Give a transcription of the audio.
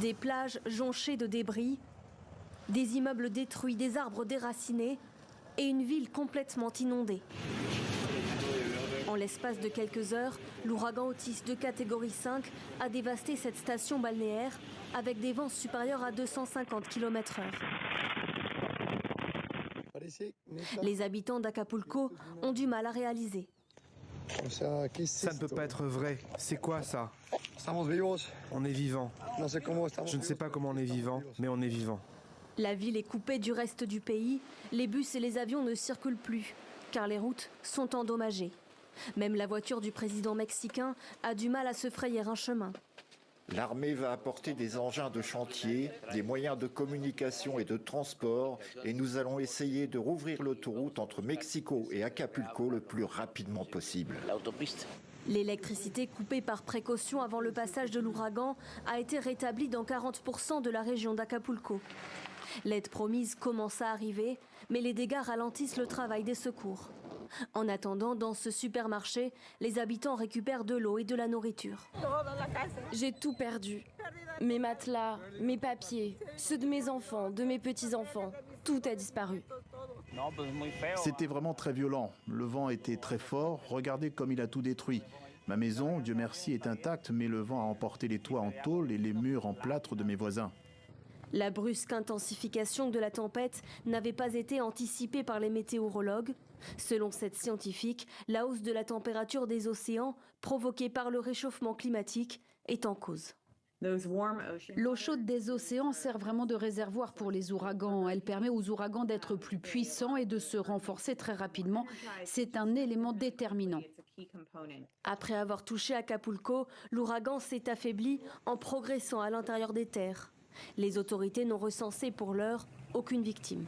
Des plages jonchées de débris, des immeubles détruits, des arbres déracinés et une ville complètement inondée. En l'espace de quelques heures, l'ouragan Otis de catégorie 5 a dévasté cette station balnéaire avec des vents supérieurs à 250 km/h. Les habitants d'Acapulco ont du mal à réaliser. Ça ne peut pas être vrai. C'est quoi ça? On est vivant. Je ne sais pas comment on est vivant, mais on est vivant. La ville est coupée du reste du pays. Les bus et les avions ne circulent plus, car les routes sont endommagées. Même la voiture du président mexicain a du mal à se frayer un chemin. L'armée va apporter des engins de chantier, des moyens de communication et de transport, et nous allons essayer de rouvrir l'autoroute entre Mexico et Acapulco le plus rapidement possible. L'électricité coupée par précaution avant le passage de l'ouragan a été rétablie dans 40% de la région d'Acapulco. L'aide promise commence à arriver, mais les dégâts ralentissent le travail des secours. En attendant, dans ce supermarché, les habitants récupèrent de l'eau et de la nourriture. J'ai tout perdu. Mes matelas, mes papiers, ceux de mes enfants, de mes petits-enfants. Tout a disparu. C'était vraiment très violent. Le vent était très fort. Regardez comme il a tout détruit. Ma maison, Dieu merci, est intacte, mais le vent a emporté les toits en tôle et les murs en plâtre de mes voisins. La brusque intensification de la tempête n'avait pas été anticipée par les météorologues. Selon cette scientifique, la hausse de la température des océans, provoquée par le réchauffement climatique, est en cause. L'eau chaude des océans sert vraiment de réservoir pour les ouragans. Elle permet aux ouragans d'être plus puissants et de se renforcer très rapidement. C'est un élément déterminant. Après avoir touché Acapulco, l'ouragan s'est affaibli en progressant à l'intérieur des terres. Les autorités n'ont recensé pour l'heure aucune victime.